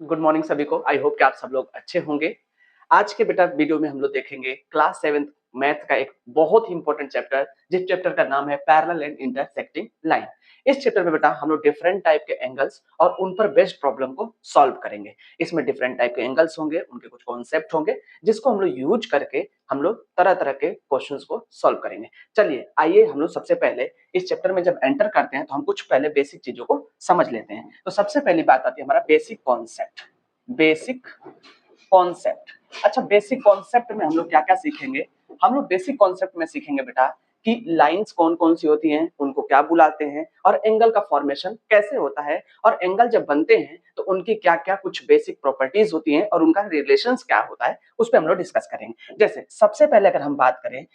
Good morning सभी को। I hope कि आप सब लोग अच्छे होंगे। आज के बेटा वीडियो में हम लोग देखेंगे क्लास 7th मैथ का एक बहुत ही इंपॉर्टेंट चैप्टर, जिस चैप्टर का नाम है पैरेलल एंड इंटरसेक्टिंग लाइन। इस चैप्टर में बेटा हम लोग डिफरेंट टाइप के एंगल्स और उन पर बेस्ड प्रॉब्लम को सॉल्व करेंगे। इसमें डिफरेंट टाइप के एंगल्स होंगे, उनके कुछ कॉन्सेप्ट होंगे जिसको हम लोग यूज करके हम लोग तरह तरह के क्वेश्चंस को सॉल्व करेंगे। चलिए आइए हम लोग सबसे पहले इस चैप्टर में जब एंटर करते हैं तो हम कुछ पहले बेसिक चीजों को समझ लेते हैं। तो सबसे पहली बात आती है हमारा बेसिक कॉन्सेप्ट। Basic concept. अच्छा, बेसिक कॉन्सेप्ट में हम लोग क्या क्या सीखेंगे? हम लोग बेसिक कॉन्सेप्ट में सीखेंगे बेटा कि लाइंस कौन कौन सी होती हैं, उनको क्या बुलाते हैं, और एंगल का फॉर्मेशन कैसे होता है, और एंगल जब बनते हैं तो उनकी क्या क्या कुछ बेसिक प्रॉपर्टीज होती हैं और उनका रिलेशंस क्या होता है, उस पर हम लोग डिस्कस करेंगे। जैसे सबसे पहले अगर हम बात करें,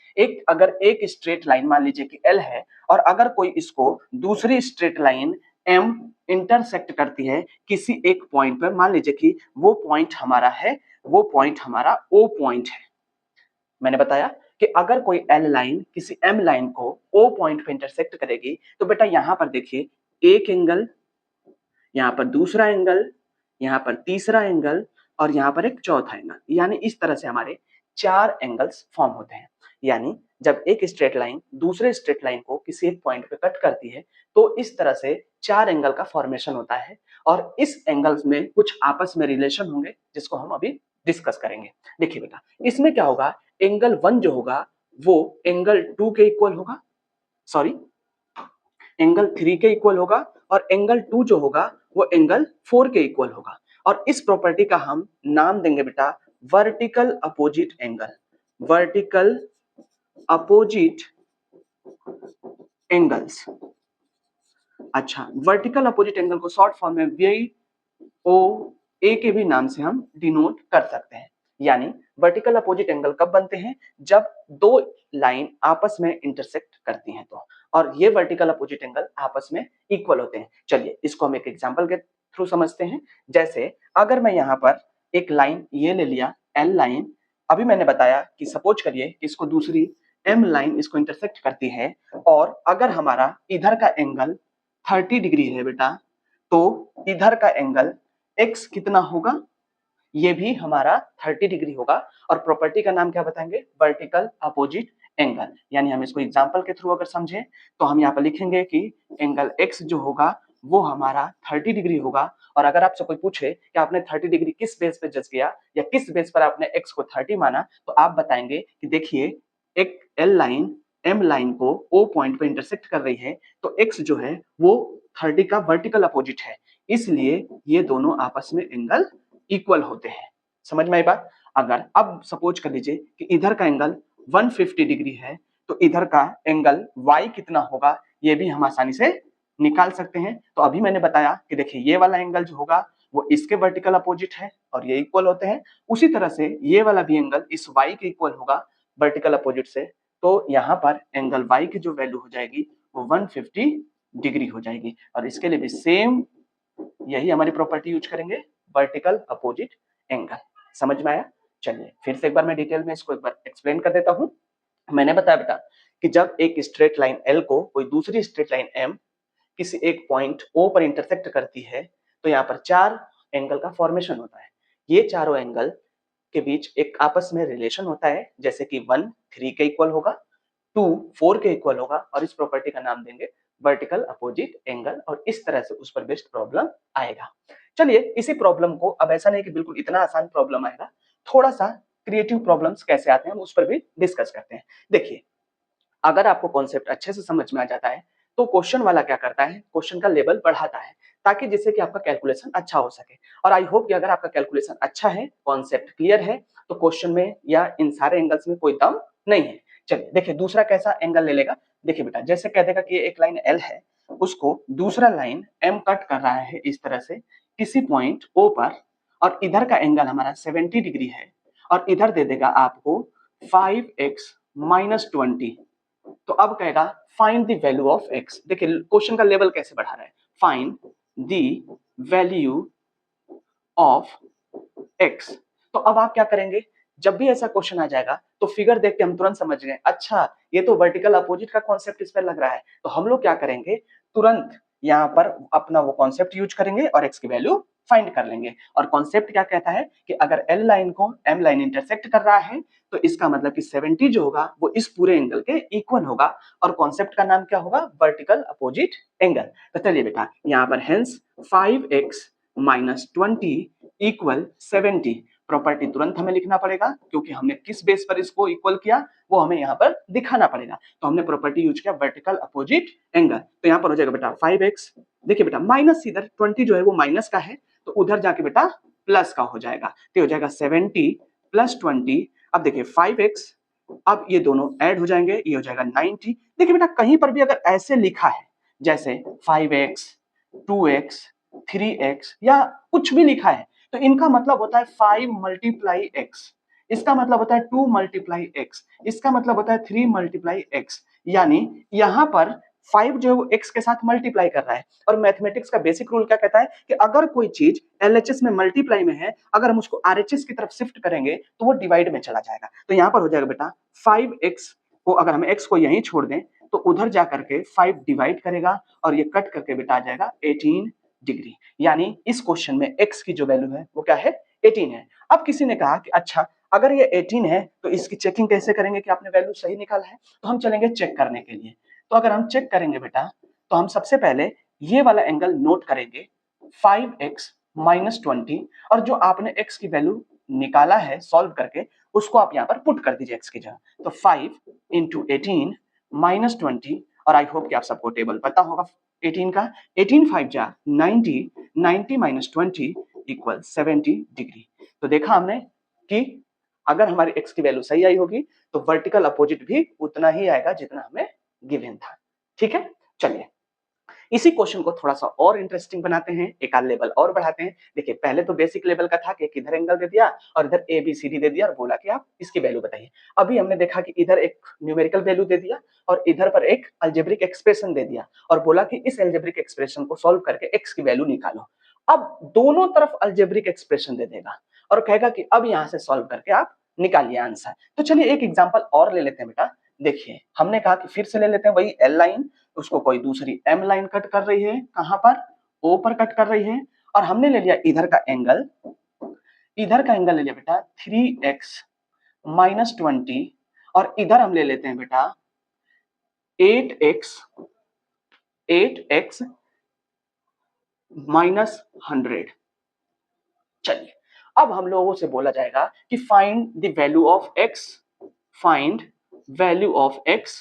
अगर एक स्ट्रेट लाइन मान लीजिए कि एल है, और अगर कोई इसको दूसरी स्ट्रेट लाइन एम इंटरसेक्ट करती है किसी एक पॉइंट पर, मान लीजिए कि वो पॉइंट हमारा ओ पॉइंट है। मैंने बताया कि अगर कोई एल लाइन किसी एम लाइन को ओ पॉइंट पे इंटरसेक्ट करेगी तो बेटा यहां पर देखिए एक एंगल, यहां पर दूसरा एंगल, यहां पर तीसरा एंगल, और यहां पर एक चौथा एंगल, यानी इस तरह से हमारे 4 एंगल्स फॉर्म होते हैं। यानी जब एक स्ट्रेट लाइन दूसरे स्ट्रेट लाइन को किसी एक पॉइंट पे कट करती है तो इस तरह से 4 एंगल का फॉर्मेशन होता है, और इस एंगल्स में कुछ आपस में रिलेशन होंगे जिसको हम अभी डिस्कस करेंगे। देखिए बेटा, इसमें क्या होगा, एंगल 1 जो होगा वो एंगल 2 के इक्वल होगा, सॉरी एंगल 3 के इक्वल होगा, और एंगल 2 जो होगा वो एंगल 4 के इक्वल होगा। और इस प्रॉपर्टी का हम नाम देंगे बेटा vertical opposite angle. Vertical opposite angles. अच्छा, वर्टिकल अपोजिट एंगल को शॉर्ट फॉर्म में वी ओ ए के भी नाम से हम डिनोट कर सकते हैं। यानी वर्टिकल अपोजिट एंगल कब बनते हैं? जब दो लाइन आपस में इंटरसेक्ट करती हैं तो, और ये वर्टिकल अपोजिट एंगल आपस में इक्वल होते हैं। चलिए इसको हम एक एग्जांपल के थ्रू समझते हैं। जैसे अगर मैं यहाँ पर एक लाइन ये ले लिया एल लाइन, अभी मैंने बताया कि सपोज करिए कि इसको दूसरी एम लाइन इसको इंटरसेक्ट करती है, और अगर हमारा इधर का एंगल 30 डिग्री है बेटा, तो इधर का एंगल x कितना होगा? ये भी हमारा 30 डिग्री होगा। और प्रॉपर्टी का नाम क्या बताएंगे? Vertical opposite angle. यानी हम इसको एग्जांपल के थ्रू अगर समझें तो हम यहाँ पर लिखेंगे कि एंगल x जो होगा वो हमारा 30 डिग्री होगा। और अगर आपसे कोई पूछे कि आपने 30 डिग्री किस बेस पे जज किया या किस बेस पर आपने x को 30 माना, तो आप बताएंगे कि देखिए एक एल लाइन एम लाइन को ओ पॉइंट पे इंटरसेक्ट कर रही है, तो x जो है वो 30 का वर्टिकल अपोजिट है, इसलिए ये दोनों आपस में एंगल इक्वल होते हैं। समझ में आई बात? अगर अब सपोज कर लीजिए कि इधर का एंगल 150 डिग्री है, तो इधर का एंगल y कितना होगा ये भी हम आसानी से निकाल सकते हैं। तो अभी मैंने बताया कि देखिए ये वाला एंगल जो होगा वो इसके वर्टिकल अपोजिट है और ये इक्वल होते हैं। उसी तरह से ये वाला भी एंगल इस y के इक्वल होगा वर्टिकल अपोजिट से, तो यहाँ पर एंगल y की जो वैल्यू हो जाएगी वो 150 डिग्री हो जाएगी। और इसके लिए भी सेम यही हमारी प्रॉपर्टी यूज करेंगे, वर्टिकल अपोजिट एंगल। समझ में आया? चलिए फिर से एक बार मैं डिटेल में इसको एक बार एक्सप्लेन कर देता हूं। मैंने बताया बेटा कि जब एक स्ट्रेट लाइन एल को कोई दूसरी स्ट्रेट लाइन एम किसी एक पॉइंट ओ पर इंटरसेक्ट करती है तो यहाँ पर 4 एंगल का फॉर्मेशन होता है। ये चारों एंगल के बीच एक आपस में रिलेशन होता है, जैसे कि 1 3 के इक्वल होगा, 2 4 के इक्वल होगा, और इस प्रॉपर्टी का नाम देंगे वर्टिकल अपोजिट एंगल, और इस तरह से उस पर बेस्ड प्रॉब्लम आएगा। चलिए इसी प्रॉब्लम को, अब ऐसा नहीं कि बिल्कुल इतना आसान प्रॉब्लम आएगा, थोड़ा सा क्रिएटिव प्रॉब्लम्स कैसे आते हैं हम उस पर भी डिस्कस करते हैं। देखिए अगर आपको कॉन्सेप्ट अच्छे से समझ में आ जाता है तो क्वेश्चन वाला क्या करता है, क्वेश्चन का लेवल बढ़ाता है ताकि जिससे कि आपका कैलकुलेशन अच्छा हो सके। और आई होप कि अगर आपका कैलकुलेशन अच्छा है, कॉन्सेप्ट क्लियर है, तो क्वेश्चन में या इन सारे एंगल्स में कोई दम नहीं है। चलिए देखिए दूसरा कैसा एंगल ले लेगा। देखिए बेटा जैसे कह देगा कि एक लाइन एल है, उसको दूसरा लाइन एम कट कर रहा है इस तरह से किसी पॉइंट ओ पर, और इधर का एंगल हमारा 70 डिग्री है, और इधर दे देगा आपको 5x माइनस 20। तो अब कहेगा find the value of x। देखिए क्वेश्चन का लेवल कैसे बढ़ा रहा है, find the value of x। तो अब आप क्या करेंगे, जब भी ऐसा क्वेश्चन आ जाएगा तो फिगर देख के हम तुरंत समझ गए, अच्छा ये तो वर्टिकल अपोजिट का कॉन्सेप्ट इस पर लग रहा है, तो हम लोग क्या करेंगे, तुरंत यहाँ पर अपना वो कॉन्सेप्ट यूज करेंगे और x की वैल्यू फाइंड कर लेंगे। और कॉन्सेप्ट क्या कहता है कि अगर एल लाइन को एम लाइन इंटरसेक्ट कर रहा है तो इसका मतलब कि 70 जो होगा वो इस पूरे एंगल के इक्वल होगा, और कॉन्सेप्ट का नाम क्या होगा, वर्टिकल अपोजिट एंगल। तो चलिए बेटा यहाँ पर hence 5x minus 20 equal 70 property तुरंत हमें लिखना पड़ेगा, क्योंकि हमने किस बेस पर इसको इक्वल किया वो हमें यहाँ पर दिखाना पड़ेगा। तो हमने प्रॉपर्टी यूज किया वर्टिकल अपोजिट एंगल। तो यहाँ पर हो जाएगा बेटा 5x, देखिए बेटा माइनस इधर 20 जो है वो माइनस का है तो उधर जाके बेटा प्लस का हो जाएगा, तो हो जाएगा 70 प्लस 20। अब देखिए 5x, अब ये दोनों ऐड हो जाएंगे, ये हो जाएगा 90। देखिए बेटा कहीं पर भी अगर ऐसे लिखा है जैसे 5x 2x 3x या कुछ भी लिखा है तो इनका मतलब होता है 5 मल्टीप्लाई x, इसका मतलब होता है 2 मल्टीप्लाई x, इसका मतलब होता है 3 मल्टीप्लाई x। यानी यहां पर 5 जो है वो x के साथ मल्टीप्लाई कर रहा है। और मैथमेटिक्स का बेसिक रूल क्या कहता है कि अगर कोई चीज LHS में मल्टीप्लाई में है, अगर हम उसको RHS की तरफ शिफ्ट करेंगे तो वो डिवाइड में चला जाएगा। तो यहां पर हो जाएगा बेटा 5x को अगर हम x को यहीं छोड़ दें तो उधर जाकर के 5 डिवाइड करेगा और ये कट करके बेटा आ जाएगा 18 डिग्री। यानी इस क्वेश्चन में x की जो वैल्यू है वो क्या है, 18 है। अब किसी ने कहा कि अच्छा अगर ये 18 है तो इसकी चेकिंग कैसे करेंगे कि आपने वैल्यू सही निकाला है, तो हम चलेंगे चेक करने के लिए। तो अगर हम चेक करेंगे बेटा तो हम सबसे पहले ये वाला एंगल नोट करेंगे 5x माइनस 20, और जो आपने x की वैल्यू निकाला है सॉल्व करके उसको आप यहाँ पर पुट कर दीजिए x की जगह। तो 5 इंटू 18 माइनस 20, और आई होप कि आप सबको टेबल पता होगा 18 का, 18 5 जा 90, 90 माइनस 20 इक्वल 70 डिग्री। तो देखा हमने कि अगर हमारी x की वैल्यू सही आई होगी तो वर्टिकल अपोजिट भी उतना ही आएगा जितना हमें गिवन था। ठीक है, चलिए इसी क्वेश्चन को थोड़ा सा और इंटरेस्टिंग बनाते हैं, एक आध लेवल और बढ़ाते हैं। देखिए पहले तो बेसिक लेवल का था कि एक इधर एंगल दे दिया और इधर ABCD दे दिया और बोला कि आप इसकी वैल्यू बताइए। अभी हमने देखा कि इधर एक न्यूमेरिकल वैल्यू दे दिया और इधर पर एक अलजेब्रिक एक्सप्रेशन दे दिया और बोला कि इस अलजेब्रिक एक्सप्रेशन को सॉल्व करके x की वैल्यू निकालो। अब दोनों तरफ अलजेब्रिक एक्सप्रेशन दे देगा और कहेगा कि अब यहां से सॉल्व करके आप निकालिए आंसर। तो चलिए एक एग्जांपल और ले लेते हैं बेटा। देखिए हमने कहा कि फिर से ले लेते हैं वही एल लाइन, उसको कोई दूसरी एम लाइन कट कर रही है, कहां पर, ओ पर कट कर रही है, और हमने ले लिया इधर का एंगल, इधर का एंगल ले लिया बेटा 3x माइनस 20, और इधर हम ले लेते हैं बेटा 8x माइनस 100। चलिए अब हम लोगों से बोला जाएगा कि find the value of x, find value of x,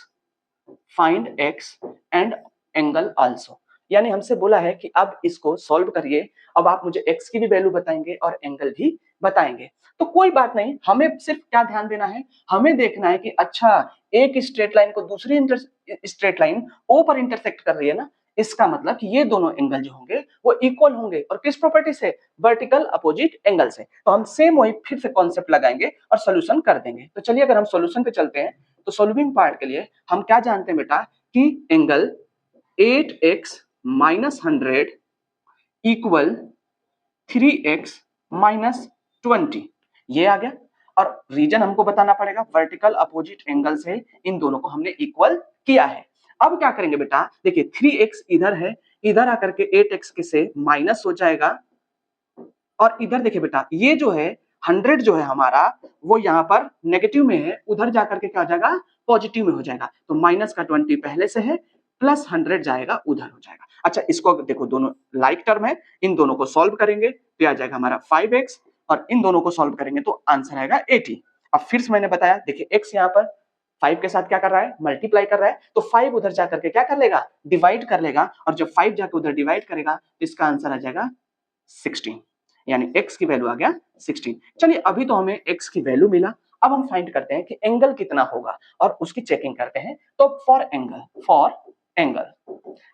find x and angle also. यानी हमसे बोला है कि अब इसको सॉल्व करिए, अब आप मुझे x की भी वैल्यू बताएंगे और एंगल भी बताएंगे। तो कोई बात नहीं, हमें सिर्फ क्या ध्यान देना है, हमें देखना है कि अच्छा एक स्ट्रेट लाइन को दूसरी स्ट्रेट लाइन O पर इंटरसेक्ट कर रही है ना, इसका मतलब कि ये दोनों एंगल जो होंगे वो इक्वल होंगे, और किस प्रॉपर्टी से, वर्टिकल अपोजिट एंगल से। तो हम सेम वही फिर से कॉन्सेप्ट लगाएंगे और सोल्यूशन कर देंगे। तो चलिए अगर हम सोल्यूशन पे चलते हैं तो सोल्विंग पार्ट के लिए हम क्या जानते हैं बेटा कि angle 8x minus 100 equal 3x minus 20, ये आ गया। और रीजन हमको बताना पड़ेगा, वर्टिकल अपोजिट एंगल से इन दोनों को हमने इक्वल किया है। अब क्या करेंगे बेटा, देखिए 3x इधर है, इधर आकर के 8x के से माइनस हो जाएगा, और इधर देखिए बेटा ये जो है 100 जो है हमारा वो यहाँ पर नेगेटिव में है, उधर जाकर के क्या हो जाएगा, पॉजिटिव में हो जाएगा। तो माइनस का 20 पहले से है, प्लस 100 जाएगा उधर हो जाएगा। अच्छा इसको देखो दोनों लाइक टर्म है, इन दोनों को सॉल्व करेंगे तो आ जाएगा हमारा 5x, और इन दोनों को सॉल्व करेंगे तो आंसर आएगा 80। अब फिर से मैंने बताया देखिए x यहाँ पर 5 के साथ क्या कर रहा है, मल्टीप्लाई कर रहा है, तो 5 उधर जाकर के क्या कर लेगा, डिवाइड कर लेगा, और जब 5 जाकर उधर डिवाइड करेगा तो इसका आंसर आ जाएगा 16, यानी x की वैल्यू आ गया 16। चलिए अभी तो हमें x की वैल्यू मिला, अब हम फाइंड करते हैं कि एंगल कितना होगा और उसकी चेकिंग करते हैं। तो फॉर एंगल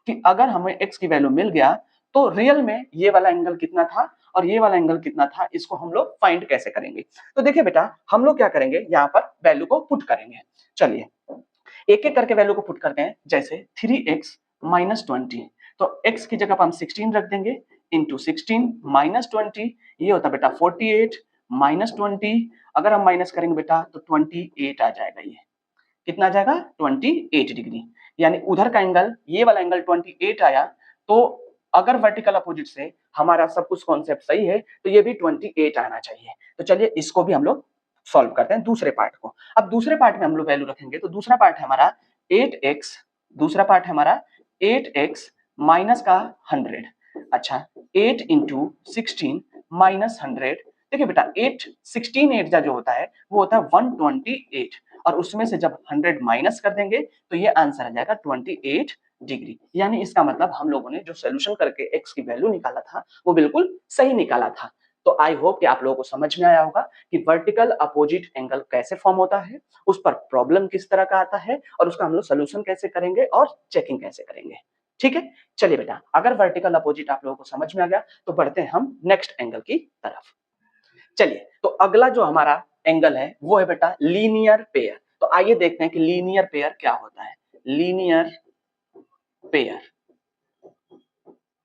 कि अगर हमें x की वैल्यू मिल गया तो रियल में ये वाला एंगल कितना था और ये वाला एंगल कितना था, इसको हम लोग फाइंड कैसे करेंगे। तो देखिए बेटा हम लोग क्या करेंगे, यहाँ पर वैल्यू को पुट करेंगे। चलिए एक एक करके वैल्यू को पुट करते हैं, जैसे 3x माइनस 20, तो x की जगह पर हम 16 रख देंगे, इंटू 16 माइनस 20, ये होता बेटा 48 माइनस 20, अगर हम माइनस करेंगे बेटा तो 28 आ जाएगा, ये कितना आ जाएगा 28 डिग्री। यानी उधर का एंगल, ये वाला एंगल 28 आया, तो अगर वर्टिकल अपोजिट से हमारा सब कुछ कॉन्सेप्ट सही है, तो ये भी 28 आना चाहिए। तो चलिए इसको भी हम लोग सॉल्व करते हैं दूसरे पार्ट को। अब दूसरे पार्ट में हम लोग वैल्यू रखेंगे, तो दूसरा पार्ट है हमारा 8x, दूसरा पार्ट है हमारा 8x माइनस का 100। अच्छा, 8 इंटू 16 माइनस 100। देखिए बेटा 8 16 8 जो होता है वो होता है 128, और उसमें से जब 100 माइनस कर देंगे तो ये आंसर आ जाएगा 28 डिग्री। यानी इसका मतलब हम लोगों ने जो सोल्यूशन करके x की वैल्यू निकाला था वो बिल्कुल सही निकाला था। तो आई होप कि आप लोगों को समझ में आया होगा कि वर्टिकल अपोजिट एंगल कैसे फॉर्म होता है, उस पर प्रॉब्लम किस तरह का आता है, और उसका हम लोग सोल्यूशन कैसे करेंगे और चेकिंग कैसे करेंगे। ठीक है, चलिए बेटा, अगर वर्टिकल अपोजिट आप लोगों को समझ में आ गया तो बढ़ते हैं हम नेक्स्ट एंगल की तरफ। चलिए, तो अगला जो हमारा एंगल है वो है बेटा लीनियर पेयर। तो आइए देखते हैं कि लीनियर पेयर क्या होता है। लीनियर पेयर,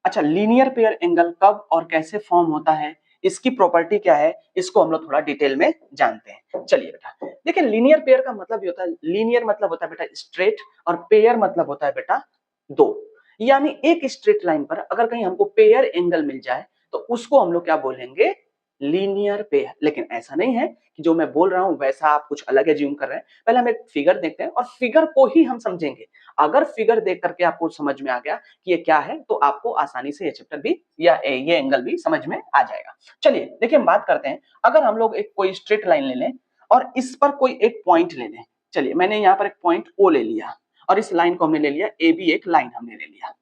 अच्छा, लीनियर पेयर एंगल कब और कैसे फॉर्म होता है, इसकी प्रॉपर्टी क्या है, इसको हम लोग थोड़ा डिटेल में जानते हैं। चलिए बेटा, देखिए लीनियर पेयर का मतलब ये होता है, लीनियर मतलब होता है बेटा स्ट्रेट, और पेयर मतलब होता है बेटा दो। यानी एक स्ट्रेट लाइन पर अगर कहीं हमको पेयर एंगल मिल जाए तो उसको हम लोग क्या बोलेंगे, लीनियर पेयर। लेकिन ऐसा नहीं है कि जो मैं बोल रहा हूं वैसा आप कुछ अलग एज्यूम कर रहे हैं। पहले हम एक फिगर देखते हैं और फिगर को ही हम समझेंगे। अगर फिगर देख करके आपको समझ में आ गया कि ये क्या है तो आपको आसानी से ये चैप्टर भी या ये एंगल भी समझ में आ जाएगा। चलिए देखिए, हम बात करते हैं, अगर हम लोग एक कोई स्ट्रेट लाइन ले लें और इस पर कोई एक पॉइंट ले लें। चलिए, मैंने यहाँ पर एक पॉइंट ओ ले लिया और इस लाइन को हमने ले लिया ए बी, एक लाइन हमने ले लिया।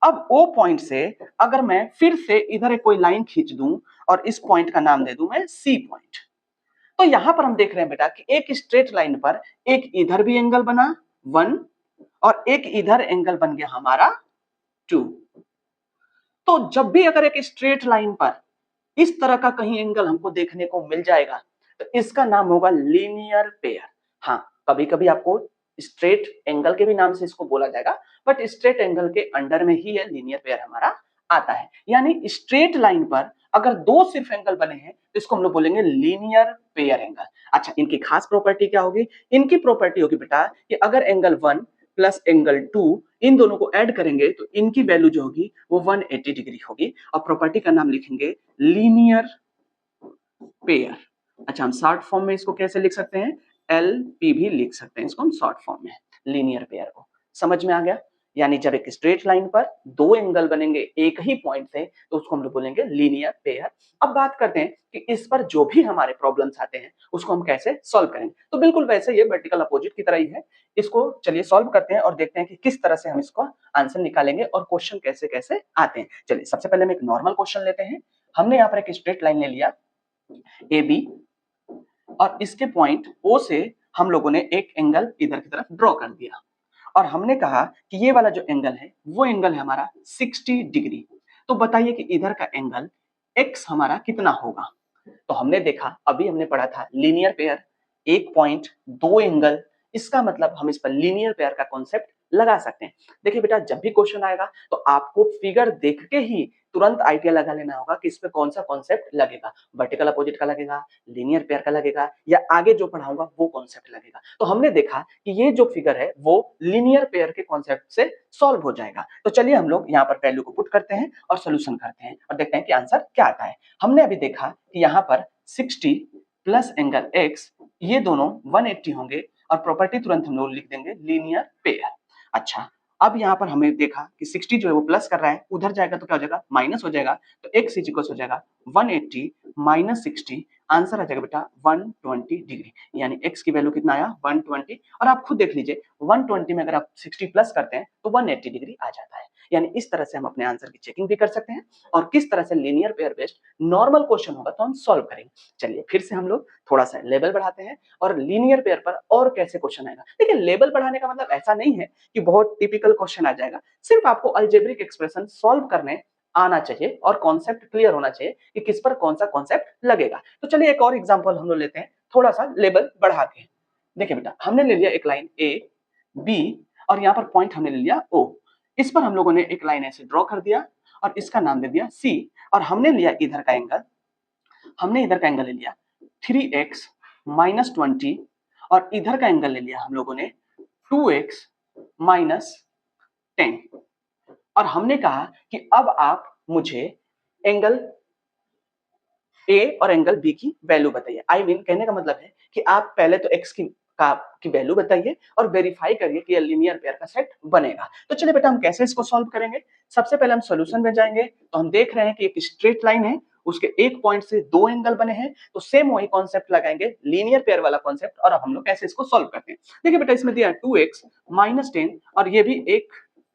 अब ओ पॉइंट से अगर मैं फिर से इधर एक कोई लाइन खींच दूं और इस पॉइंट का नाम दे दूं मैं सी पॉइंट, तो यहां पर हम देख रहे हैं बेटा कि एक स्ट्रेट लाइन पर एक इधर भी एंगल बना 1 और एक इधर एंगल बन गया हमारा 2। तो जब भी अगर एक स्ट्रेट लाइन पर इस तरह का कहीं एंगल हमको देखने को मिल जाएगा तो इसका नाम होगा लीनियर पेयर। हाँ, कभी कभी आपको स्ट्रेट एंगल के भी नाम से इसको बोला जाएगा, बट स्ट्रेट एंगल के अंडर में ही ये लीनियर पेयर हमारा आता है। यानी स्ट्रेट लाइन पर अगर दो सिर्फ एंगल बने हैं तो इसको हम लोग बोलेंगे लीनियर पेयर एंगल। अच्छा, इनकी खास प्रॉपर्टी क्या होगी, इनकी प्रॉपर्टी होगी बेटा कि अगर एंगल 1 प्लस एंगल 2 इन दोनों को ऐड करेंगे तो इनकी वैल्यू जो होगी वो 180 डिग्री होगी, और प्रॉपर्टी का नाम लिखेंगे लीनियर पेयर। अच्छा, हम शॉर्ट फॉर्म में इसको कैसे लिख सकते हैं, एलपी भी लिख सकते हैं इसको हम शॉर्ट फॉर्म में, लीनियर पेयर को। समझ में आ गया, यानी जब एक स्ट्रेट लाइन पर दो एंगल बनेंगे एक ही पॉइंट से तो उसको हम लोग बोलेंगे लीनियर पेयर। अब बात करते हैं कि इस पर जो भी हमारे प्रॉब्लम्स आते हैं उसको हम कैसे सॉल्व करेंगे। तो बिल्कुल वैसे ये वर्टिकल अपोजिट की तरह ही है। इसको चलिए सॉल्व करते हैं और देखते हैं कि किस तरह से हम इसको आंसर निकालेंगे और क्वेश्चन कैसे कैसे आते हैं। चलिए सबसे पहले हम एक नॉर्मल क्वेश्चन लेते हैं। हमने यहाँ पर एक स्ट्रेट लाइन ले लिया ए बी, और इसके पॉइंट ओ से हम लोगों ने एक एंगल इधर की तरफ ड्रॉ कर दिया, और हमने कहा कि ये वाला जो एंगल है वो एंगल है हमारा 60 डिग्री। तो बताइए कि इधर का एंगल x हमारा कितना होगा। तो हमने देखा, अभी हमने पढ़ा था लीनियर पेयर, एक पॉइंट दो एंगल, इसका मतलब हम इस पर लीनियर पेयर का कॉन्सेप्ट लगा सकते हैं। देखिए बेटा, जब भी क्वेश्चन आएगा तो आपको फिगर देख के ही तुरंत आइडिया लगा लेना होगा कि इसमें कौन सा कॉन्सेप्ट लगेगा, वर्टिकल अपोजिट का लगेगा, लीनियर पेयर का लगेगा, या आगे जो पढ़ाऊंगा वो कॉन्सेप्ट लगेगा। तो हमने देखा कि ये जो फिगर है वो लीनियर पेयर के कॉन्सेप्ट से सॉल्व हो जाएगा। तो चलिए हम लोग यहाँ पर वैल्यू को पुट करते हैं और सोल्यूशन करते हैं और देखते हैं कि आंसर क्या आता है। हमने अभी देखा कि यहाँ पर 60 प्लस एंगल x, ये दोनों 180 होंगे, और प्रॉपर्टी तुरंत हम लोग लिख देंगे लीनियर पेयर। अच्छा, अब यहाँ पर हमें देखा कि 60 जो है वो प्लस कर रहा है, उधर जाएगा तो क्या हो जाएगा, माइनस हो जाएगा। तो x इक्वल हो जाएगा 180 माइनस 60, आंसर आ जाएगा बेटा 120 डिग्री। यानी x की वैल्यू कितना आया, 120। और आप खुद देख लीजिए 120 में अगर आप 60 प्लस करते हैं तो 180 डिग्री आ जाता है। यानी इस तरह से हम अपने आंसर की चेकिंग भी कर सकते हैं, और किस तरह से linear pair based normal question होगा तो हम सॉल्व करेंगे। चलिए फिर से हम लोग थोड़ा सा लेवल बढ़ाते हैं और लीनियर पेयर पर और कैसे क्वेश्चन आएगा। देखिए, लेवल बढ़ाने का मतलब ऐसा नहीं है कि बहुत टिपिकल क्वेश्चन आ जाएगा, सिर्फ आपको अलजेब्रिक एक्सप्रेशन सॉल्व करने आना चाहिए और कॉन्सेप्ट क्लियर होना चाहिए कि किस पर कौन सा कॉन्सेप्ट लगेगा। तो चलिए एक और एग्जांपल हम लोग लेते हैं, थोड़ा सा लेवल बढ़ा के। देखिए बेटा, हमने ले लिया एक लाइन ए बी, और यहाँ पर पॉइंट हमने ले लिया ओ। इस पर हम लोगों ने एक लाइन ऐसे ड्रॉ कर दिया और इसका नाम दे दिया सी, और हमने लिया इधर का एंगल, हमने इधर का एंगल ले लिया 3x माइनस 20, और इधर का एंगल ले लिया हम लोगों ने 2x माइनस 10, और हमने कहा कि अब आप मुझे एंगल ए और एंगल बी की वैल्यू बताइए। आई मीन कहने का मतलब है कि आप पहले तो एक्स की वैल्यू बताइए और वेरीफाई करिए कि ये लीनियर पेयर का सेट बनेगा। तो चलिए बेटा हम कैसे इसको सॉल्व करेंगे। सबसे पहले हम सॉल्यूशन में जाएंगे तो हम देख रहे हैं कि एक स्ट्रेट लाइन है, उसके एक पॉइंट से दो एंगल बने हैं, तो सेम वही कॉन्सेप्ट लगाएंगे, लीनियर पेयर वाला कॉन्सेप्ट, और अब हम लोग कैसे इसको सॉल्व करते हैं। देखिए बेटा इसमें दिया 2x माइनस 10 और ये भी एक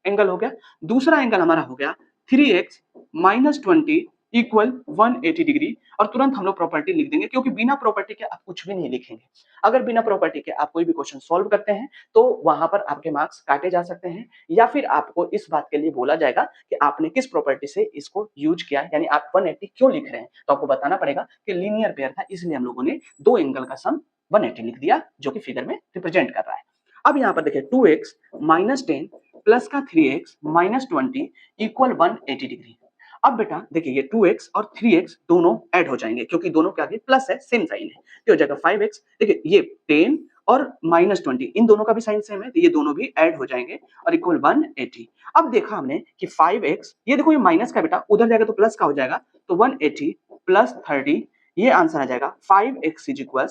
एंगल हो गया, दूसरा एंगल हमारा हो गया 3x माइनस 20 इक्वल 180 डिग्री, और तुरंत हम लोग प्रॉपर्टी लिख देंगे क्योंकि बिना प्रॉपर्टी के आप कुछ भी नहीं लिखेंगे। अगर बिना प्रॉपर्टी के आप कोई भी क्वेश्चन सॉल्व करते हैं तो वहां पर आपके मार्क्स काटे जा सकते हैं, या फिर आपको इस बात के लिए बोला जाएगा कि आपने किस प्रॉपर्टी से इसको यूज किया, यानी आप 180 क्यों लिख रहे हैं। तो आपको बताना पड़ेगा कि लीनियर पेयर था, इसलिए हम लोगों ने दो एंगल का सम 180 लिख दिया, जो कि फिगर में रिप्रेजेंट कर रहा है। अब यहाँ पर देखिए 2x माइनस 10 प्लस का 3x माइनस 20 इक्वल 180 डिग्री। अब बेटा देखिए ये 2x और 3x दोनों ऐड हो जाएंगे क्योंकि दोनों के आगे प्लस है, सेम साइन है, तो हो जाएगा 5x। देखिए ये 10 और माइनस 20 इन दोनों का भी साइन सेम है, तो ये दोनों भी ऐड हो जाएंगे और इक्वल 180। अब देखा हमने कि 5x, ये देखो ये माइनस का बेटा उधर जाएगा तो प्लस का हो जाएगा, तो 180 प्लस 30, ये आंसर आ जाएगा 5x इज इक्वल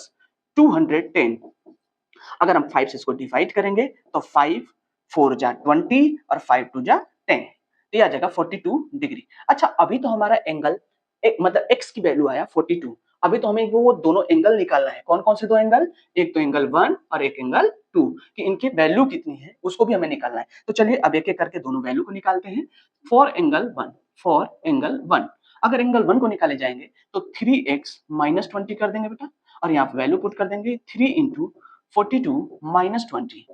210। अगर हम 5 से इसको डिवाइड करेंगे तो 5 4 जा 20 और 5 2 जा 10, तो आ जाएगा 42 डिग्री। अच्छा अभी तो हमारा एंगल मतलब x की वैल्यू आया 42, अभी तो हमें वो दोनों एंगल निकालना है। कौन कौन से दो एंगल, एक तो एंगल 1 और एक एंगल 2, कि इनकी वैल्यू कितनी है उसको भी हमें निकालना है। तो चलिए अब एक एक करके दोनों वैल्यू को निकालते हैं। फॉर एंगल 1, फॉर एंगल 1 अगर एंगल 1 को निकाले जाएंगे तो 3x माइनस 20 कर देंगे बेटा, और यहाँ पे वैल्यू पुट कर देंगे 3 इंटू 42 माइनस 20,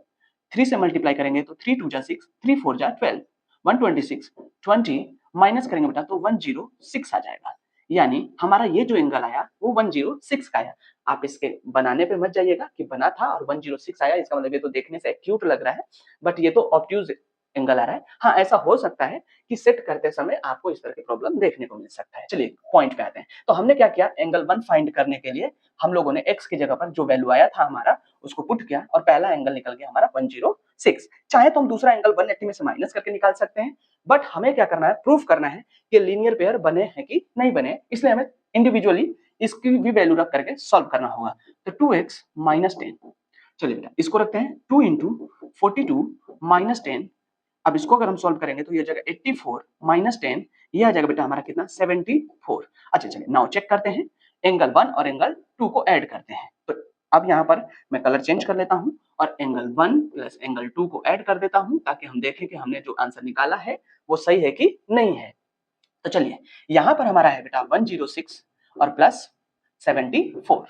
3 से मल्टीप्लाई करेंगे तो 3 2 जा 6, 3 4 जा 12, 126, 20 माइनस करेंगे बेटा तो 106 आ जाएगा। यानी हमारा ये जो एंगल आया वो 106 का आया। आप इसके बनाने पे मत जाइएगा कि बना था और 106 आया, इसका मतलब ये तो देखने से क्यूट लग रहा है, बट ये तो ऑब्ट्यूज एंगल आ रहा है। हाँ ऐसा हो सकता है कि सेट करते समय आपको इस तरह की प्रॉब्लम देखने को मिल सकता है। चलिए पॉइंट पे आते हैं। तो हमने क्या किया, एंगल 1 फाइंड करने के लिए हम लोगों ने x की जगह पर जो वैल्यू आया था हमारा उसको पुट किया और पहला एंगल निकल गया हमारा 106। चाहे तो हम दूसरा एंगल 180 में से माइनस करके निकाल सकते हैं, बट हमें क्या करना है, प्रूफ करना है कि लीनियर पेयर बने हैं कि नहीं बने, इसलिए हमें इंडिविजुअली इसकी भी वैल्यू रख करके सॉल्व करना होगा। तो 2x माइनस 10, चलिए बेटा इसको रखते हैं 2 इंटू 42 माइनस 10। अब इसको अगर हम सॉल्व करेंगे तो ये जाएगा 84 माइनस 10, ये आ जाएगा बेटा हमारा कितना 74। अच्छा चलिए नाउ चेक करते हैं, एंगल 1 और एंगल 2 को ऐड करते हैं। तो अब यहाँ पर मैं कलर चेंज कर लेता हूँ और एंगल 1 प्लस एंगल 2 को ऐड कर देता हूँ ताकि हम देखें कि हमने जो आंसर निकाला है वो सही है कि नहीं है। तो चलिए यहाँ पर हमारा है बेटा 106 और प्लस 74,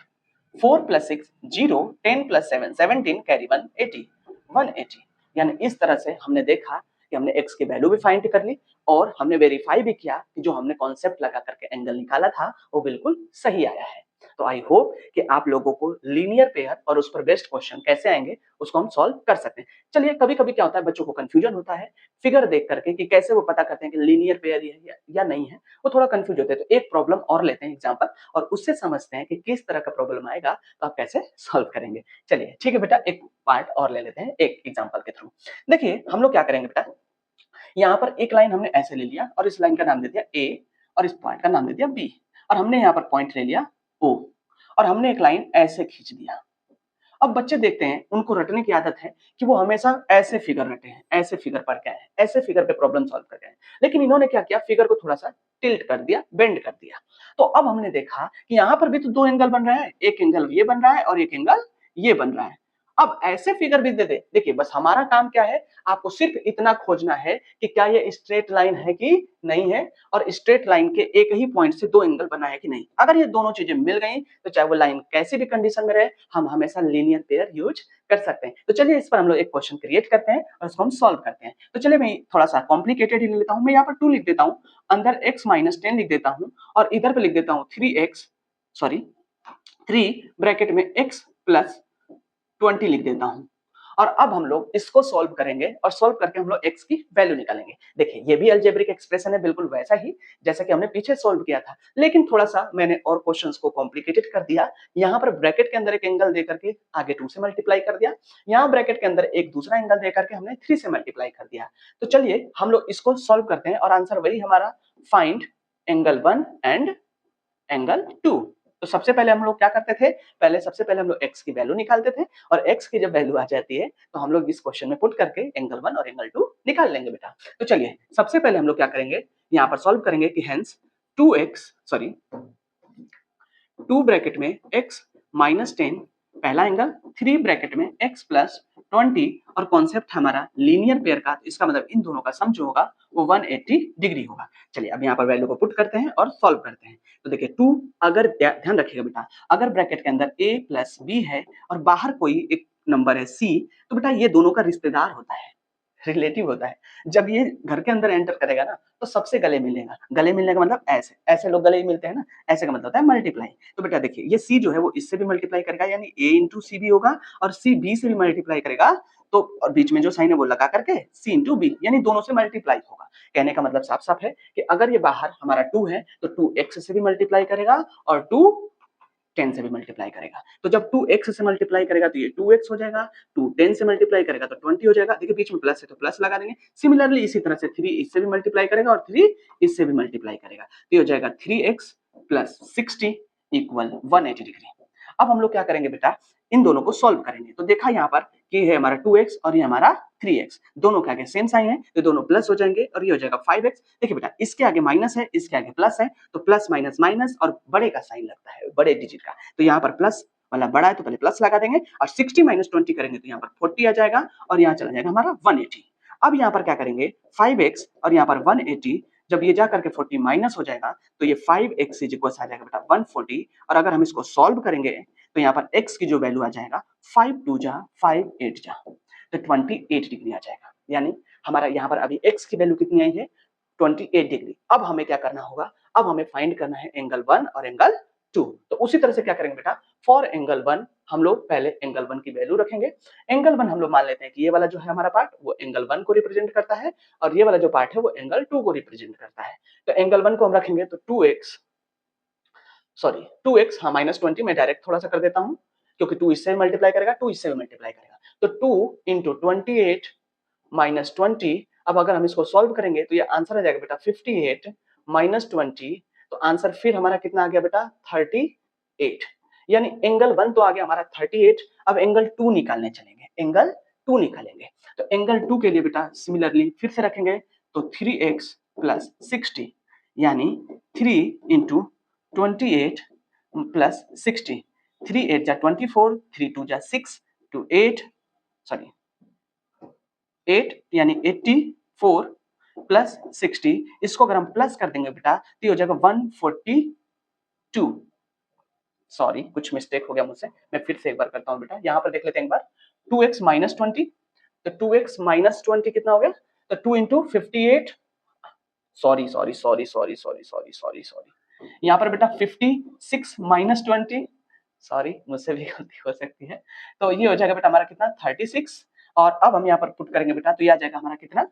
4 प्लस 6 0, 10 प्लस 7 17 कैरी 180, 180। यानी इस तरह से हमने देखा कि हमने x की वैल्यू भी फाइंड कर ली और हमने वेरीफाई भी किया कि जो हमने कॉन्सेप्ट लगा करके एंगल निकाला था वो बिल्कुल सही आया है। तो आई होप कि आप लोगों को लीनियर पेयर और उस पर बेस्ड क्वेश्चन कैसे आएंगे उसको हम सॉल्व कर सकते हैं। चलिए कभी कभी क्या होता है, बच्चों को कंफ्यूजन होता है फिगर देख करके कि कैसे वो पता करते हैं कि लीनियर पेयर है या नहीं है, वो थोड़ा कंफ्यूज होते हैं। तो एक प्रॉब्लम और लेते हैं एग्जांपल और उससे समझते हैं कि किस तरह का प्रॉब्लम आएगा तो आप कैसे सॉल्व करेंगे। चलिए ठीक है बेटा एक पार्ट और ले लेते हैं एक एग्जांपल के थ्रू। देखिए हम लोग क्या करेंगे बेटा, यहाँ पर एक लाइन हमने ऐसे ले लिया और इस लाइन का नाम दे दिया ए और इस पॉइंट का नाम दे दिया बी, और हमने यहाँ पर पॉइंट ले लिया ओ और हमने एक लाइन ऐसे खींच दिया। अब बच्चे देखते हैं उनको रटने की आदत है कि वो हमेशा ऐसे फिगर रटे हैं, ऐसे फिगर पढ़ के आए हैं, ऐसे फिगर पे प्रॉब्लम सॉल्व करके आए हैं, लेकिन इन्होंने क्या किया, फिगर को थोड़ा सा टिल्ट कर दिया, बेंड कर दिया। तो अब हमने देखा कि यहाँ पर भी तो दो एंगल बन रहा है, एक एंगल ये बन रहा है और एक एंगल ये बन रहा है। अब ऐसे फिगर भी दे दे, देखिए बस हमारा काम क्या है, आपको सिर्फ इतना खोजना है कि क्या ये स्ट्रेट लाइन है कि नहीं है, और स्ट्रेट लाइन के एक ही पॉइंट से दो एंगल बना है कि नहीं। अगर ये दोनों चीजें मिल गई तो चाहे वो लाइन कैसी भी कंडीशन में रहे हम हमेशा लीनियर पेयर यूज कर सकते हैं। तो चलिए इस पर हम लोग एक क्वेश्चन क्रिएट करते हैं और उसको हम सॉल्व करते हैं। तो चलिए मैं थोड़ा सा कॉम्प्लिकेटेड ही ले लेता हूं, मैं यहाँ पर 2 लिख देता हूं, अंदर x माइनस 10 लिख देता हूं और इधर पे लिख देता हूं 3 ब्रैकेट में x प्लस 20 लिख देता हूं। और अब हम लोग इसको सॉल्व करेंगे और सॉल्व करके हम लोग x की वैल्यू निकालेंगे। देखिए ये भी अलजेब्रिक एक्सप्रेशन है, बिल्कुल वैसा ही जैसा कि हमने पीछे सॉल्व किया था, लेकिन थोड़ा सा मैंने और क्वेश्चंस को कॉम्प्लिकेटेड कर दिया। यहाँ पर ब्रैकेट के अंदर एक एंगल दे करके आगे 2 से मल्टीप्लाई कर दिया, यहाँ ब्रैकेट के अंदर एक दूसरा एंगल दे करके हमने 3 से मल्टीप्लाई कर दिया। तो चलिए हम लोग इसको सॉल्व करते हैं और आंसर वही हमारा फाइंड एंगल 1 एंड एंगल 2। तो सबसे पहले हम लोग क्या करते थे, सबसे पहले हम लोग x की वैल्यू निकालते थे और x की जब वैल्यू आ जाती है तो हम लोग इस क्वेश्चन में पुट करके एंगल 1 और एंगल 2 निकाल लेंगे बेटा। तो चलिए सबसे पहले हम लोग क्या करेंगे, यहाँ पर सॉल्व करेंगे कि हेंस 2 ब्रैकेट में x माइनस 10 पहला एंगल, 3 ब्रैकेट में x प्लस 20 और कॉन्सेप्ट हमारा लीनियर पेयर का, इसका मतलब इन दोनों का सम जो होगा वो 180 डिग्री होगा। चलिए अब यहाँ पर वैल्यू को पुट करते हैं और सॉल्व करते हैं। तो देखिए 2, अगर ध्यान रखिएगा बेटा, अगर ब्रैकेट के अंदर a प्लस b है और बाहर कोई एक नंबर है c, तो बेटा ये दोनों का रिश्तेदार होता है, रिलेटिव होता है। जब ये घर के अंदर एंटर करेगा ना तो सबसे गले मिलेगा। गले मिलने का मतलब ऐसे ऐसे लोग गले मिलते हैं ना, ऐसे का मतलब होता है मल्टीप्लाई। तो बेटा देखिए ये सी जो है वो इससे भी मल्टीप्लाई करेगा, यानी a इंटू सी भी होगा और सी बी से भी मल्टीप्लाई करेगा। तो और बीच में जो साइन है वो लगा करके सी इंटू बी, यानी दोनों से मल्टीप्लाई होगा। कहने का मतलब साफ साफ है कि अगर ये बाहर हमारा 2 है तो 2x से भी मल्टीप्लाई करेगा और 2 10 से भी मल्टीप्लाई करेगा। तो जब 2x से मल्टीप्लाई करेगा तो ये 2x हो जाएगा, 2 10 से मल्टीप्लाई करेगा तो 20 हो जाएगा। देखिए बीच में प्लस है तो प्लस लगा देंगे। सिमिलरली इसी तरह से 3 इससे भी मल्टीप्लाई करेगा और 3 इससे भी मल्टीप्लाई करेगा। तो ये हो जाएगा 3x प्लस 60 इक्वल 180 डिग्री। अब हम लोग क्या करेंगे बेटा, इन दोनों को सॉल्व करेंगे। तो देखा यहाँ पर कि है हमारा 2x और ये हमारा 3x, दोनों के आगे सेम साइन है तो दोनों प्लस हो जाएंगे और ये हो जाएगा 5x। देखिए बेटा इसके आगे माइनस है, इसके आगे प्लस है, तो प्लस माइनस माइनस और बड़े का साइन लगता है, बड़े डिजिट का। तो यहाँ पर प्लस वाला बड़ा है तो पहले प्लस लगा देंगे और 60 माइनस 20 करेंगे तो यहाँ पर 40 आ जाएगा और यहाँ चला जाएगा हमारा 180। अब यहाँ पर क्या करेंगे 5x और यहाँ पर 180, जब ये जा करके 40 माइनस हो जाएगा तो ये 5x इज इक्वल आ जाएगा बेटा 140। और अगर हम इसको सॉल्व करेंगे तो यहाँ पर x की जो वैल्यू आ जाएगा 5 2 जा 5 8 जा, तो 28 डिग्री आ जाएगा। यानी हमारा यहाँ पर अभी x की वैल्यू कितनी आई है 28 डिग्री। अब हमें क्या करना होगा, अब हमें फाइंड करना है एंगल 1 और एंगल 2। तो उसी तरह से क्या करेंगे बेटा, फॉर एंगल 1 हम लोग पहले एंगल 1 की वैल्यू रखेंगे। एंगल 1 हम लोग मान लेते हैं कि ये वाला जो है हमारा पार्ट वो एंगल 1 को रिप्रेजेंट करता है और ये वाला जो पार्ट है वो एंगल 2 को रिप्रेजेंट करता है। तो एंगल 1 को हम रखेंगे तो 2x हाँ माइनस 20 मैं डायरेक्ट थोड़ा सा कर देता हूँ क्योंकि 2 इससे मल्टीप्लाई करेगा 2 इससे भी मल्टीप्लाई करेगा। तो 2 इंटू 28 माइनस 20। अब अगर हम इसको सॉल्व करेंगे तो ये आंसर आ जाएगा बेटा 58 माइनस 20। तो आंसर फिर हमारा कितना आ गया बेटा 38। यानी एंगल 1 तो आ गया हमारा 38। अब एंगल 2 निकालने चलेंगे, एंगल 2 निकालेंगे। तो एंगल 2 के लिए बेटा सिमिलरली फिर से रखेंगे तो 3x प्लस 60 यानी 3 इंटू 28 प्लस 60, 3 8 जा 24, 3 2 जा 6 to 8 सॉरी 8 यानी 84 प्लस 60, इसको अगर हम प्लस कर देंगे बेटा तो ये हो जाएगा 142। सॉरी कुछ मिस्टेक हो गया मुझसे, मैं फिर से एक बार करता हूं बेटा, यहां पर देख लेते हैं एक बार। 2x माइनस 20, तो 2x माइनस 20 कितना हो गया, तो 2 into 58, sorry sorry sorry sorry sorry sorry sorry sorry, यहाँ पर बेटा 56 माइनस 20, सॉरी मुझसे भी गलती हो सकती है। तो ये हो जाएगा बेटा हमारा कितना 36। और अब हम यहाँ पर पुट करेंगे बेटा तो ये आ जाएगा हमारा कितना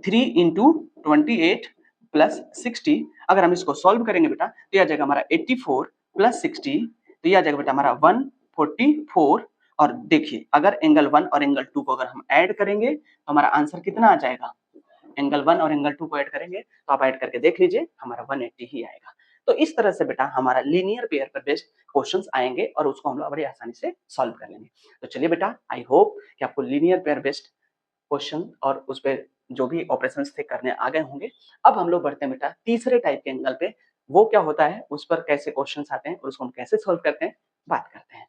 3 इंटू 28 प्लस 60। अगर हम इसको सॉल्व करेंगे बेटा तो ये आ जाएगा हमारा 84 प्लस 60, तो ये आ जाएगा बेटा हमारा 144। और देखिए अगर एंगल 1 और एंगल 2 को अगर हम ऐड करेंगे तो हमारा आंसर कितना आ जाएगा, एंगल 1 और एंगल 2 को ऐड करेंगे तो आप ऐड करके देख लीजिए हमारा 180 ही आएगा। तो इस तरह से बेटा हमारा लीनियर पेयर पर बेस्ड क्वेश्चंस आएंगे और उसको हम लोग बड़ी आसानी से सॉल्व कर लेंगे। तो चलिए बेटा आई होप कि आपको लीनियर पेयर बेस्ड क्वेश्चन और उस पे जो भी ऑपरेशंस थे करने आ गए होंगे। अब हम लोग बढ़ते हैं बेटा तीसरे टाइप के एंगल पे, वो क्या होता है, उस पर कैसे क्वेश्चंस आते हैं और उसको हम कैसे सॉल्व करते हैं बात करते हैं।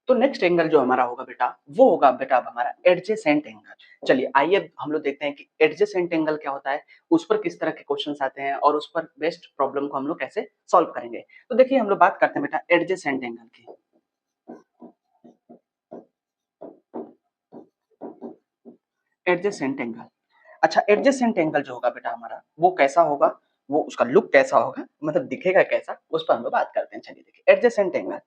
तो नेक्स्ट एंगल जो हमारा होगा बेटा वो होगा बेटा अब हमारा एडजेसेंट एंगल। चलिए आइए हम लोग देखते हैं कि एडजेसेंट एंगल क्या होता है, उस पर किस तरह के क्वेश्चंस आते हैं और उस पर बेस्ट प्रॉब्लम को हम लोग कैसे सॉल्व करेंगे। तो देखिए हम लोग बात करते हैं बेटा एडजेसेंट एंगल की। एडजेसेंट एंगल, अच्छा एडजेसेंट एंगल जो होगा बेटा हमारा वो कैसा होगा, वो उसका लुक कैसा होगा, मतलब दिखेगा कैसा, उस पर हम लोग बात करते हैं। चलिए देखिए एडजेसेंट एंगल,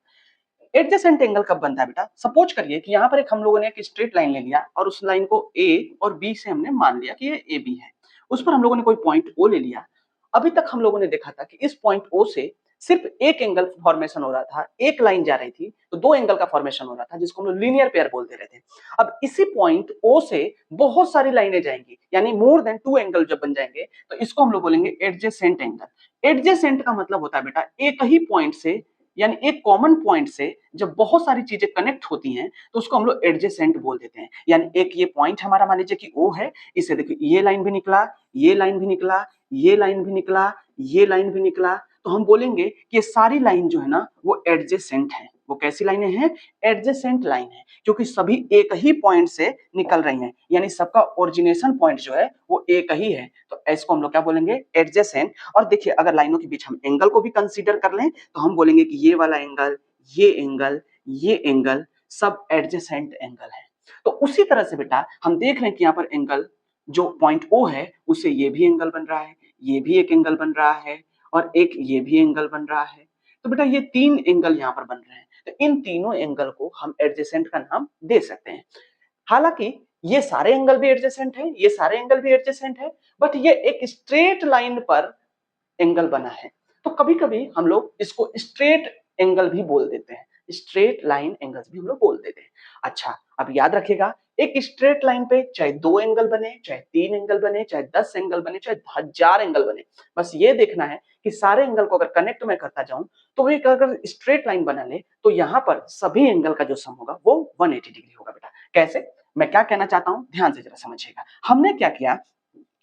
एडजेसेंट एंगल कब बनता है बेटा, सपोज करिए कि यहाँ पर एक हम लोगों ने एक स्ट्रेट लाइन ले लिया और उस लाइन को ए और बी से हमने मान लिया कि ये ए बी है, उस पर हम लोगों ने कोई पॉइंट ओ ले लिया। अभी तक हम लोगों ने देखा था कि इस पॉइंट ओ से सिर्फ एक एंगल फॉर्मेशन हो रहा था, एक लाइन जा रही थी तो दो एंगल का फॉर्मेशन हो रहा था, जिसको हम लोग लीनियर पेयर बोलते रहते हैं। अब इसी पॉइंट ओ से बहुत सारी लाइनें जाएंगी, यानी मोर देन टू एंगल जब बन जाएंगे तो इसको हम लोग बोलेंगे एडजेसेंट एंगल। एडजेसेंट का मतलब होता है बेटा एक ही पॉइंट से, यानी एक कॉमन पॉइंट से जब बहुत सारी चीजें कनेक्ट होती हैं तो उसको हम लोग एडजेसेंट बोल देते हैं। यानी एक ये पॉइंट हमारा मान लीजिए कि ओ है, इससे देखिए ये लाइन भी निकला, ये लाइन भी निकला, ये लाइन भी निकला, ये लाइन भी निकला, तो हम बोलेंगे कि ये सारी लाइन जो है ना वो एडजेसेंट है। वो कैसी लाइनें हैं? एडजेसेंट लाइन है, क्योंकि सभी एक ही पॉइंट से निकल रही हैं, यानी सबका ओरिजिनेशन पॉइंट जो है वो एक ही है, तो इसको हम लोग क्या बोलेंगे? एडजेसेंट। और देखिए अगर लाइनों के बीच हम एंगल को भी कंसीडर कर लें तो हम बोलेंगे कि ये वाला एंगल, ये एंगल, ये एंगल सब एडजेसेंट एंगल है। तो उसी तरह से बेटा हम देख रहे हैं कि यहाँ पर एंगल जो पॉइंट ओ है उससे ये भी एंगल बन रहा है, ये भी एक एंगल बन रहा है, और एक ये भी एंगल बन रहा है। तो बेटा ये तीन एंगल यहाँ पर बन रहे हैं, तो इन तीनों एंगल को हम एडजेसेंट का नाम दे सकते हैं। हालांकि ये सारे एंगल भी एडजेसेंट है, ये सारे एंगल भी एडजेसेंट है, बट ये एक स्ट्रेट लाइन पर एंगल बना है, तो कभी कभी हम लोग इसको स्ट्रेट एंगल भी बोल देते हैं, स्ट्रेट लाइन एंगल्स भी हम लोग बोल देते हैं। अच्छा अब याद रखिएगा, एक स्ट्रेट लाइन पे चाहे दो एंगल बने, चाहे तीन एंगल बने, चाहे 10 एंगल बने, चाहे 1000 एंगल बने, बस ये देखना है कि सारे एंगल को अगर कनेक्ट में करता जाऊं तो वो एक अगर स्ट्रेट लाइन बना ले तो यहाँ पर सभी एंगल का जो सम होगा वो 180 डिग्री होगा। बेटा कैसे? मैं क्या कहना चाहता हूं, ध्यान से जरा समझिएगा। हमने क्या किया,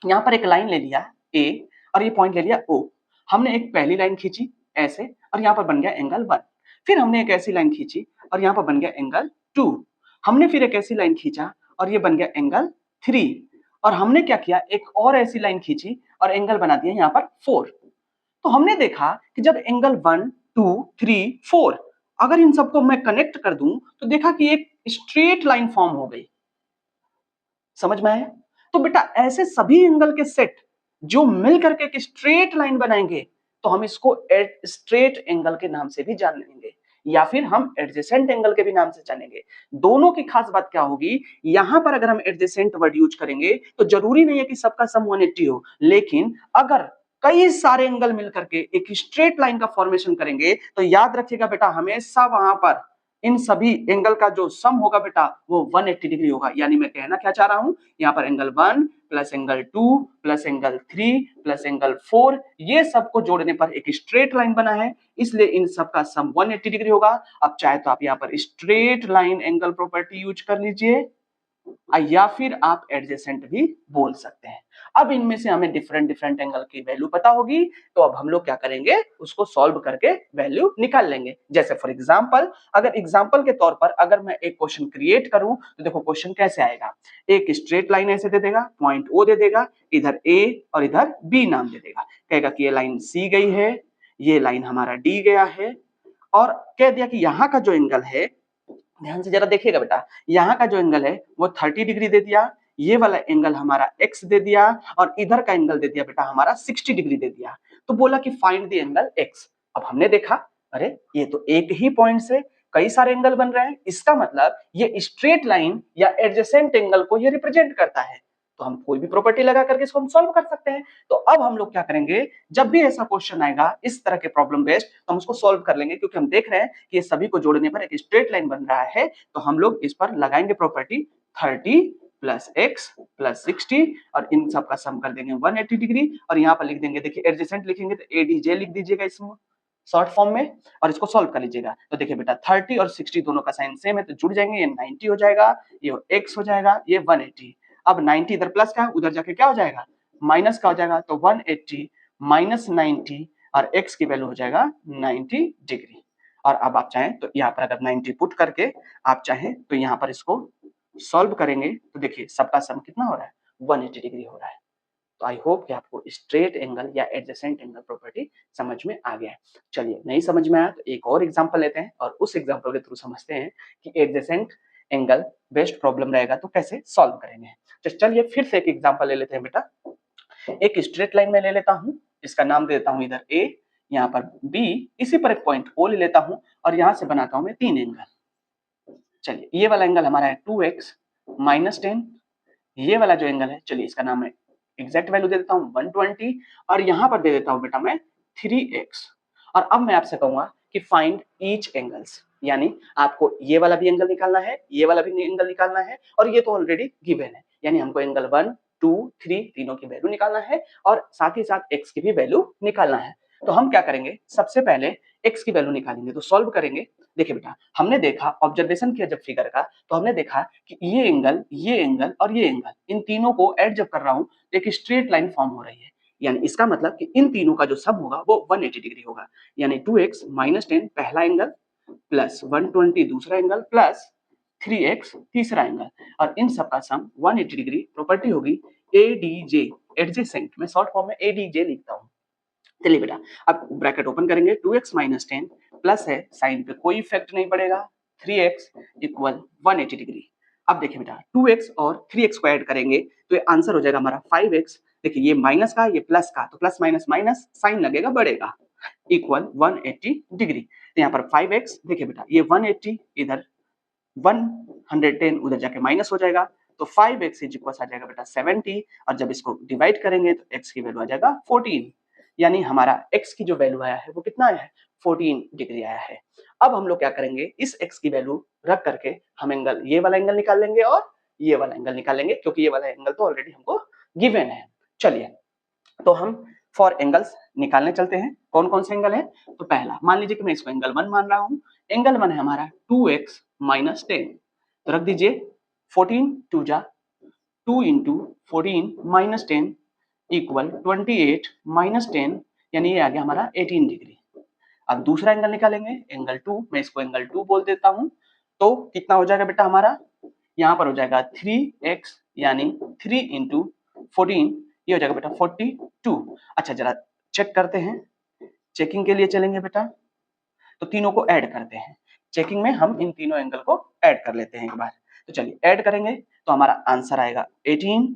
यहाँ पर एक लाइन ले लिया ए और ये पॉइंट ले लिया ओ। हमने एक पहली लाइन खींची ऐसे और यहाँ पर बन गया एंगल 1। फिर हमने एक ऐसी लाइन खींची और यहाँ पर बन गया एंगल 2। हमने फिर एक ऐसी लाइन खींचा और ये बन गया एंगल 3। और हमने क्या किया, एक और ऐसी लाइन खींची और एंगल बना दिया यहाँ पर 4। तो हमने देखा कि जब एंगल 1 2 3 4 अगर इन सबको मैं कनेक्ट कर दूं तो देखा कि एक स्ट्रेट लाइन फॉर्म हो गई। समझ में आया? तो बेटा ऐसे सभी एंगल के सेट जो मिल करके एक स्ट्रेट लाइन बनाएंगे तो हम इसको स्ट्रेट एंगल के नाम से भी जान लेंगे, या फिर हम एडजेसेंट एंगल के भी नाम से जानेंगे। दोनों की खास बात क्या होगी, यहां पर अगर हम एडजेसेंट वर्ड यूज करेंगे तो जरूरी नहीं है कि सबका सम 180 हो, लेकिन अगर कई सारे एंगल मिलकर के एक स्ट्रेट लाइन का फॉर्मेशन करेंगे तो याद रखिएगा बेटा हमेशा वहां पर इन सभी एंगल का जो सम होगा बेटा वो 180 डिग्री होगा। यानी मैं कहना क्या चाह रहा हूं, यहाँ पर angle 1 plus angle 2 plus angle 3 plus angle 4 ये सबको जोड़ने पर एक स्ट्रेट लाइन बना है, इसलिए इन सबका सम 180 डिग्री होगा। अब चाहे तो आप यहाँ पर straight line angle property use कर लीजिए या फिर आप एडजेसेंट भी बोल सकते हैं। अब इनमें से हमें डिफरेंट डिफरेंट एंगल की वैल्यू पता होगी, तो अब हम लोग क्या करेंगे, उसको सॉल्व करके वैल्यू निकाल लेंगे। जैसे फॉर एग्जांपल, अगर एग्जांपल के तौर पर अगर मैं एक क्वेश्चन क्रिएट करूं तो देखो क्वेश्चन कैसे आएगा। एक स्ट्रेट लाइन ऐसे दे देगा, पॉइंट ओ दे देगा, इधर ए और इधर बी नाम दे देगा, कहेगा कि ये लाइन सी गई है, ये लाइन हमारा डी गया है, और कह दिया कि यहाँ का जो एंगल है, ध्यान से जरा देखिएगा बेटा, यहाँ का जो एंगल है वो 30 डिग्री दे दिया, ये वाला एंगल हमारा x दे दिया, और इधर का एंगल दे दिया बेटा हमारा 60 डिग्री दे दिया। तो बोला कि फाइंड द एंगल x। अब हमने देखा अरे ये तो एक ही पॉइंट से कई सारे एंगल बन रहे हैं, इसका मतलब ये स्ट्रेट लाइन या एडजेसेंट एंगल को ये रिप्रेजेंट करता है, तो हम कोई भी प्रॉपर्टी लगा करके इसको हम सॉल्व कर सकते हैं। तो अब हम लोग क्या करेंगे, जब भी ऐसा क्वेश्चन आएगा इस तरह के प्रॉब्लम बेस्ड तो हम उसको सॉल्व कर लेंगे, क्योंकि हम देख रहे हैं कि ये सभी को जोड़ने पर एक स्ट्रेट लाइन बन रहा है, तो हम लोग इस पर लगाएंगे प्रॉपर्टी 30 प्लस x प्लस 60 और इन सब का सम कर देंगे 180 डिग्री, और यहाँ पर लिख देंगे, देखिए एडजेसेंट लिखेंगे तो एडीजे लिख दीजिएगा इसमें शॉर्ट फॉर्म में, और इसको सॉल्व कर लीजिएगा। तो देखिए बेटा 30 और 60 दोनों का साइन सेम है तो जुड़ जाएंगे, ये 90 हो जाएगा, ये x हो जाएगा, ये 180। अब 90 इधर प्लस का उधर जाके क्या हो जाएगा, माइनस का हो जाएगा, तो 180 माइनस 90 और x की वैल्यू हो जाएगा 90 डिग्री। और अब आप चाहें तो यहाँ पर अगर 90 पुट करके आप चाहें तो यहाँ पर इसको सॉल्व करेंगे तो देखिए सबका सम कितना हो रहा है, 180 डिग्री हो रहा है। तो आई होप कि आपको स्ट्रेट एंगल या एडजेसेंट एंगल प्रॉपर्टी समझ में आ गया है। चलिए नहीं समझ में आया तो एक और एग्जांपल लेते हैं और उस एग्जांपल के थ्रू समझते हैं कि एडजेसेंट एंगल बेस्ड प्रॉब्लम रहेगा तो कैसे सॉल्व करेंगे। तो चलिए फिर से एक एग्जांपल ले लेते हैं बेटा। एक स्ट्रेट लाइन में ले लेता हूं, इसका नाम दे देता हूं इधर ए, यहाँ पर बी, इसी पर एक पॉइंट ओ ले लेता हूं और यहां से बनाता हूं मैं तीन एंगल। चलिए ये वाला एंगल हमारा है 2x माइनस 10, ये वाला जो एंगल है चलिए इसका नाम है एग्जैक्ट वैल्यू दे देता हूं 120, और यहां पर दे देता हूं बेटा मैं 3x, और अब मैं आपसे कहूंगा कि फाइंड ईच एंगल्स, यानी आपको ये वाला भी एंगल निकालना है, ये वाला भी एंगल निकालना है, और ये तो ऑलरेडी गिवन है, यानी हमको एंगल 1 2 3 तीनों की वैल्यू निकालना है और साथ ही साथ x की भी वैल्यू निकालना है। तो हम क्या करेंगे, सबसे पहले x की वैल्यू निकालेंगे। तो सॉल्व करेंगे। देखिए बेटा, हमने देखा, ऑब्जर्वेशन किया जब फिगर का, तो हमने देखा कि ये एंगल और ये एंगल, इन तीनों को ऐड जब कर रहा हूं तो एक स्ट्रेट लाइन फॉर्म हो रही है, यानी इसका मतलब कि इन तीनों का जो सम होगा वो 180 डिग्री होगा, यानी 2x - 10 पहला एंगल प्लस 120 दूसरा एंगल प्लस 3x तीसरा एंगल, और इन सब का सम 180 डिग्री। प्रॉपर्टी होगी एडीजे, एडजेसेंट, मैं शॉर्ट फॉर्म में एडीजे लिखता हूं। चलिए बेटा, अब ब्रैकेट ओपन करेंगे, 2x - 10 प्लस है, साइन पे कोई इफेक्ट नहीं पड़ेगा, 3x इक्वल 180 डिग्री। अब देखिए बेटा, 2x और 3x को ऐड करेंगे तो ये आंसर हो जाएगा हमारा 5x। देखिए ये माइनस का, ये प्लस का, तो प्लस माइनस माइनस साइन लगेगा, बढ़ेगा, इक्वल 180 डिग्री। तो यहाँ पर 5x, देखिए बेटा ये 180 इधर 110 उधर जाके माइनस हो जाएगा, तो 5x इज इक्वल आ जाएगा बेटा 70, और जब इसको डिवाइड करेंगे तो x की वैल्यू आ जाएगा 14, यानी हमारा x की जो वैल्यू आया है वो कितना आया है, 14 डिग्री आया है। अब हम लोग क्या करेंगे, इस x की वैल्यू रख करके हम एंगल, ये वाला एंगल निकाल लेंगे और ये वाला एंगल निकाल लेंगे, क्योंकि ये वाला एंगल तो ऑलरेडी हमको गिवन है। चलिए, तो हम फॉर एंगल्स निकालने चलते हैं। कौन कौन से एंगल है, तो पहला मान लीजिए कि मैं इसको एंगल 1 मान रहा हूं। एंगल 1 है हमारा 2x - 10, तो रख दीजिए 14 2 जा 2 इंटू 14 - 10 इक्वल 28 - 10, यानी ये आ गया हमारा 18 डिग्री। अब दूसरा एंगल निकालेंगे, एंगल 2, मैं इसको एंगल 2 बोल देता हूं। तो कितना हो जाएगा बेटा हमारा, यहाँ पर हो जाएगा 3x, यानी 3 इंटू 14, ये हो जाएगा बेटा 42। अच्छा जरा चेक करते हैं, चेकिंग के लिए चलेंगे बेटा, तो तीनों को ऐड करते हैं। चेकिंग में हम इन तीनों एंगल को ऐड कर लेते हैं एक बार। तो चलिए ऐड करेंगे तो हमारा आंसर आएगा 18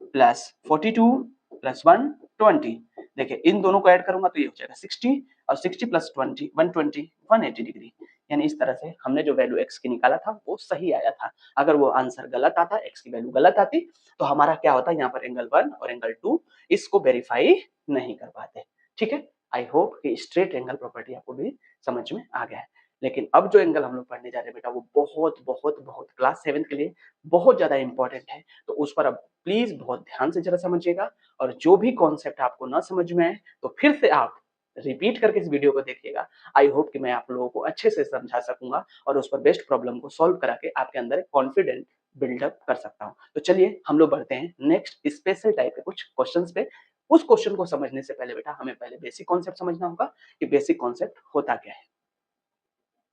प्लस 42 प्लस 120। देखिए इन दोनों को ऐड करूंगा तो ये हो जाएगा 60, और 60 प्लस 20 120 180 डिग्री। यानी इस तरह से हमने जो वैल्यू x की निकाला था वो सही आया था। अगर वो आंसर गलत आता, x की वैल्यू गलत आती, तो हमारा क्या होता, यहाँ पर एंगल 1 और एंगल 2 इसको वेरीफाई नहीं कर पाते। ठीक है, आई होप कि स्ट्रेट एंगल प्रॉपर्टी आपको भी समझ में आ गया है। लेकिन अब जो एंगल हम लोग पढ़ने जा रहे हैं बेटा, वो बहुत बहुत बहुत क्लास 7 के लिए बहुत ज्यादा इंपॉर्टेंट है, तो उस पर अब प्लीज बहुत ध्यान से जरा समझिएगा, और जो भी कॉन्सेप्ट आपको ना समझ में आए तो फिर से आप रिपीट करके इस वीडियो को देखिएगा। आई होप कि मैं आप लोगों को अच्छे से समझा सकूंगा और उस पर बेस्ट प्रॉब्लम को सॉल्व करा के आपके अंदर एक कॉन्फिडेंट बिल्डअप कर सकता हूँ। तो चलिए हम लोग बढ़ते हैं नेक्स्ट स्पेशल टाइप के कुछ क्वेश्चंस पे। उस क्वेश्चन को समझने से पहले बेटा हमें पहले बेसिक कॉन्सेप्ट समझना होगा कि बेसिक कॉन्सेप्ट होता क्या है।